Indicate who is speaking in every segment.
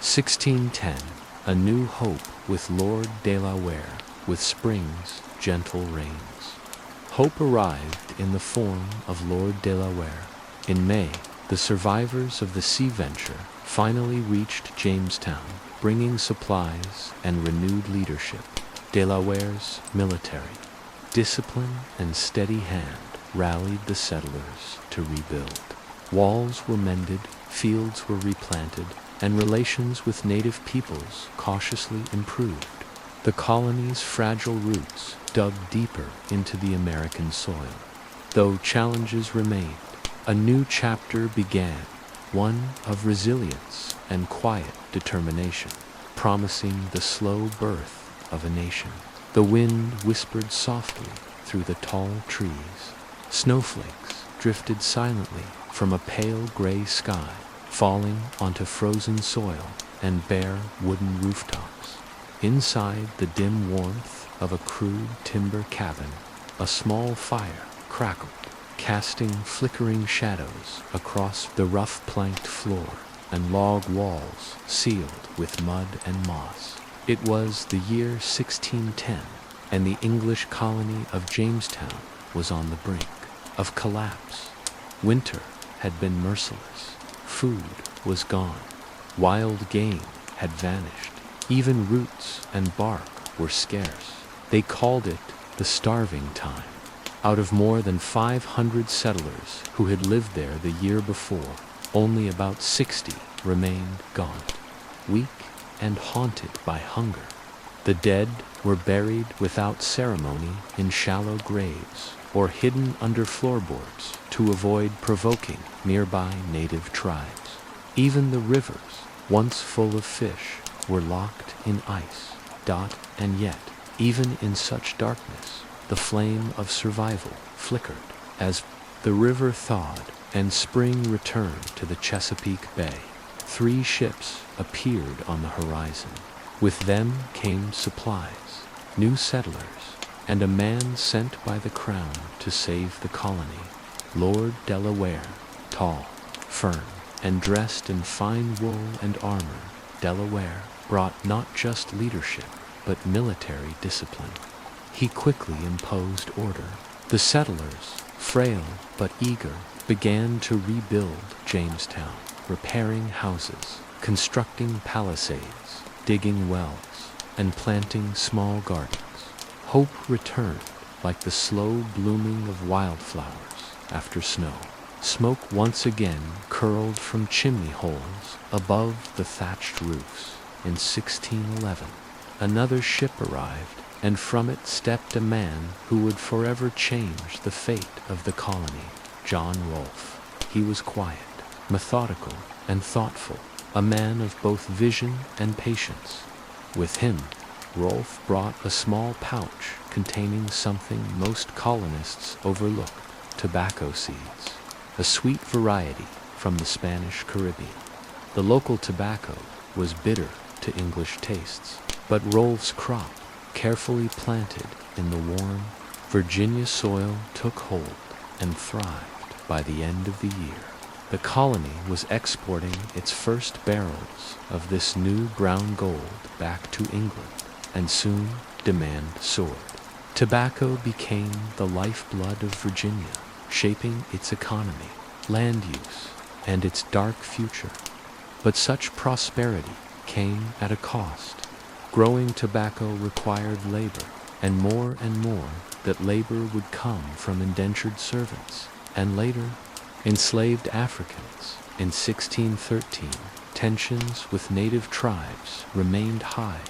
Speaker 1: 1610, a new hope with Lord de la Ware, with spring's gentle rains. Hope arrived in the form of Lord de la Ware. In May, the survivors of the sea venture finally reached Jamestown, bringing supplies and renewed leadership. De la Ware's military discipline and steady hand rallied the settlers to rebuild. Walls were mended, fields were replanted, and relations with native peoples cautiously improved. The colony's fragile roots dug deeper into the American soil. Though challenges remained, a new chapter began, one of resilience and quiet determination, promising the slow birth of a nation. The wind whispered softly through the tall trees. Snowflakes drifted silently from a pale gray sky, falling onto frozen soil and bare wooden rooftops. Inside the dim warmth of a crude timber cabin, a small fire crackled, casting flickering shadows across the rough planked floor and log walls sealed with mud and moss. It was the year 1610, and the English colony of Jamestown was on the brink of collapse. Winter had been merciless. Food was gone. Wild game had vanished. Even roots and bark were scarce. They called it the starving time. Out of more than 500 settlers who had lived there the year before, only about 60 remained gaunt, weak and haunted by hunger. The dead were buried without ceremony in shallow graves or hidden under floorboards to avoid provoking nearby native tribes. Even the rivers, once full of fish, were locked in ice. And yet, even in such darkness, the flame of survival flickered as the river thawed and spring returned to the Chesapeake Bay. 3 ships appeared on the horizon. With them came supplies, new settlers, and a man sent by the crown to save the colony. Lord de la Ware, tall, firm, and dressed in fine wool and armor, de la Ware brought not just leadership, but military discipline. He quickly imposed order. The settlers, frail but eager, began to rebuild Jamestown, repairing houses, constructing palisades, digging wells, and planting small gardens. Hope returned like the slow blooming of wildflowers after snow. Smoke once again curled from chimney holes above the thatched roofs. In 1611, another ship arrived, and from it stepped a man who would forever change the fate of the colony, John Rolfe. He was quiet, methodical, and thoughtful, a man of both vision and patience. With him, Rolfe brought a small pouch containing something most colonists overlooked: tobacco seeds, a sweet variety from the Spanish Caribbean. The local tobacco was bitter to English tastes, but Rolfe's crop, carefully planted in the warm Virginia soil, took hold and thrived by the end of the year. The colony was exporting its first barrels of this new brown gold back to England, and soon demand soared. Tobacco became the lifeblood of Virginia, shaping its economy, land use, and its dark future. But such prosperity came at a cost. Growing tobacco required labor, and more that labor would come from indentured servants, and later, enslaved Africans. In 1613, tensions with native tribes remained high.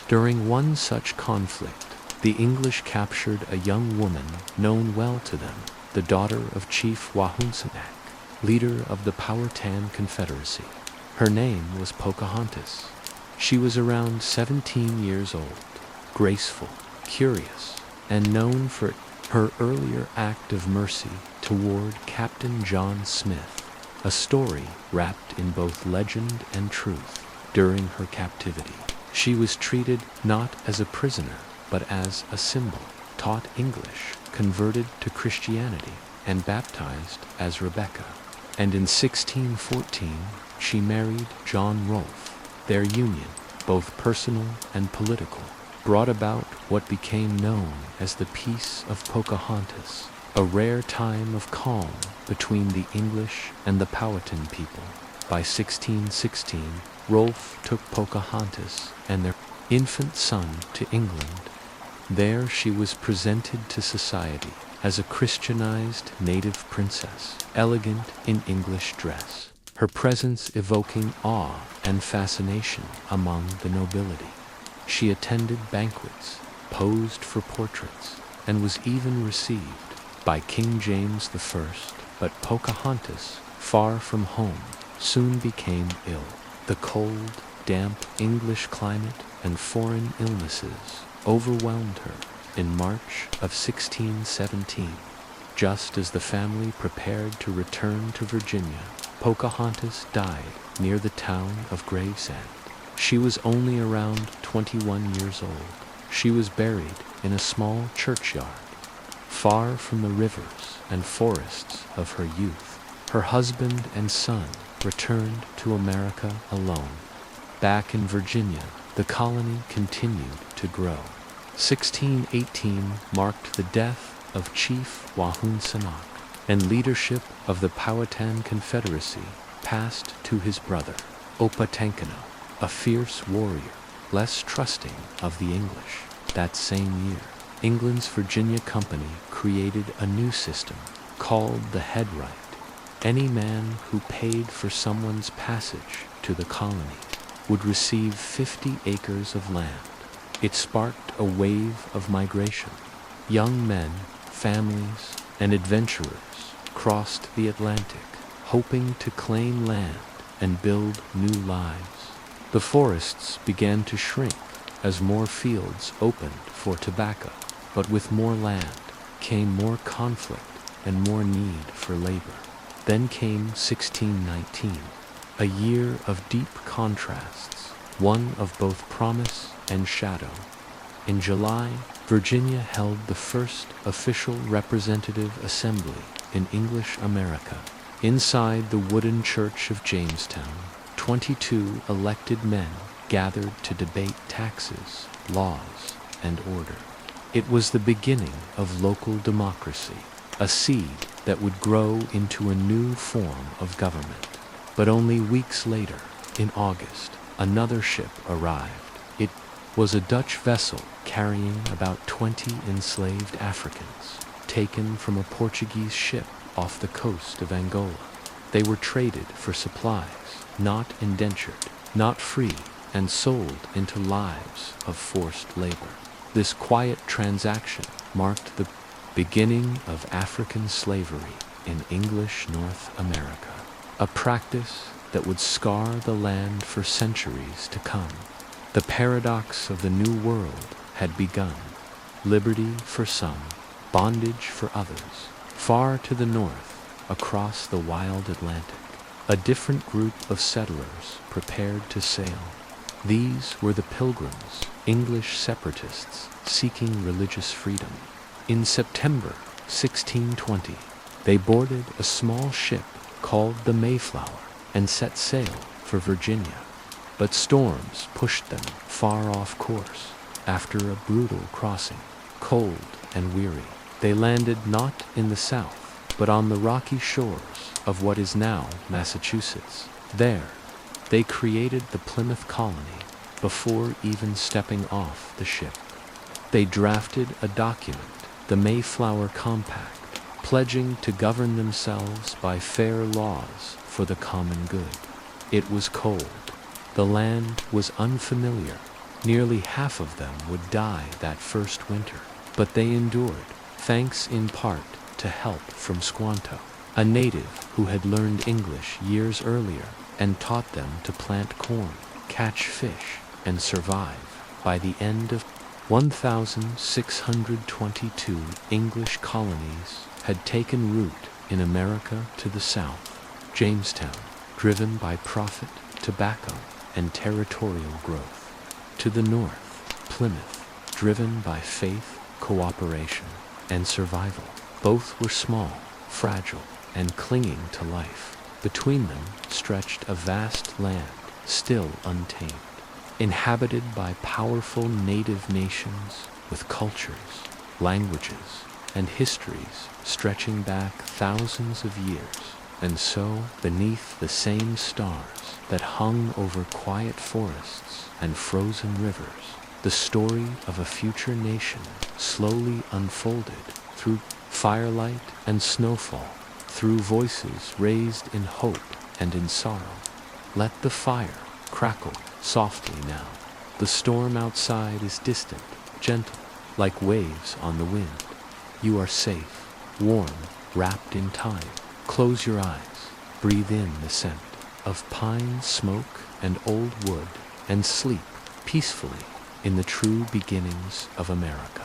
Speaker 1: During one such conflict, the English captured a young woman known well to them, the daughter of Chief Wahunsonac, leader of the Powhatan Confederacy. Her name was Pocahontas. She was around 17 years old, graceful, curious, and known for her earlier act of mercy toward Captain John Smith, a story wrapped in both legend and truth. During her captivity, she was treated not as a prisoner, but as a symbol, taught English, converted to Christianity, and baptized as Rebecca. And in 1614, she married John Rolfe, Their union, both personal and political, brought about what became known as the Peace of Pocahontas, a rare time of calm between the English and the Powhatan people. By 1616, Rolfe took Pocahontas and their infant son to England. There she was presented to society as a Christianized native princess, elegant in English dress, her presence evoking awe and fascination among the nobility. She attended banquets, posed for portraits, and was even received by King James I, but Pocahontas, far from home, soon became ill. The cold, damp English climate and foreign illnesses overwhelmed her in March of 1617. Just as the family prepared to return to Virginia, Pocahontas died near the town of Gravesend. She was only around 21 years old. She was buried in a small churchyard, far from the rivers and forests of her youth. Her husband and son returned to America alone. Back in Virginia, the colony continued to grow. 1618 marked the death of Chief Wahunsanok, and leadership of the Powhatan Confederacy passed to his brother, Opatankano, a fierce warrior, less trusting of the English. That same year, England's Virginia Company created a new system called the head right. Any man who paid for someone's passage to the colony would receive 50 acres of land. It sparked a wave of migration. Young men, families, and adventurers crossed the Atlantic, hoping to claim land and build new lives. The forests began to shrink as more fields opened for tobacco, but with more land came more conflict and more need for labor. Then came 1619, a year of deep contrasts, one of both promise and shadow. In July, Virginia held the first official representative assembly in English America. Inside the wooden church of Jamestown, 22 elected men gathered to debate taxes, laws, and order. It was the beginning of local democracy, a seed that would grow into a new form of government. But only weeks later, in August, another ship arrived. It was a Dutch vessel carrying about 20 enslaved Africans, taken from a Portuguese ship off the coast of Angola. They were traded for supplies, not indentured, not free, and sold into lives of forced labor. This quiet transaction marked the beginning of African slavery in English North America, a practice that would scar the land for centuries to come. The paradox of the New World had begun. Liberty for some, bondage for others. Far to the north, across the wild Atlantic, a different group of settlers prepared to sail. These were the Pilgrims, English separatists seeking religious freedom. In September 1620, they boarded a small ship called the Mayflower and set sail for Virginia. But storms pushed them far off course. After a brutal crossing, cold and weary, they landed not in the south, but on the rocky shores of what is now Massachusetts. There, they created the Plymouth Colony before even stepping off the ship. They drafted a document, the Mayflower Compact, pledging to govern themselves by fair laws for the common good. It was cold. The land was unfamiliar. Nearly half of them would die that first winter, but they endured, thanks in part to help from Squanto, a native who had learned English years earlier and taught them to plant corn, catch fish, and survive. By the end of 1,622 English colonies had taken root in America to the south. Jamestown, driven by profit, tobacco, and territorial growth. To the north, Plymouth, driven by faith, cooperation, and survival. Both were small, fragile, and clinging to life. Between them stretched a vast land still untamed, inhabited by powerful native nations with cultures, languages, and histories stretching back thousands of years. And so, beneath the same stars that hung over quiet forests and frozen rivers, the story of a future nation slowly unfolded through firelight and snowfall, through voices raised in hope and in sorrow. Let the fire crackle softly now. The storm outside is distant, gentle, like waves on the wind. You are safe, warm, wrapped in time. Close your eyes, breathe in the scent of pine, smoke, and old wood, and sleep peacefully in the true beginnings of America.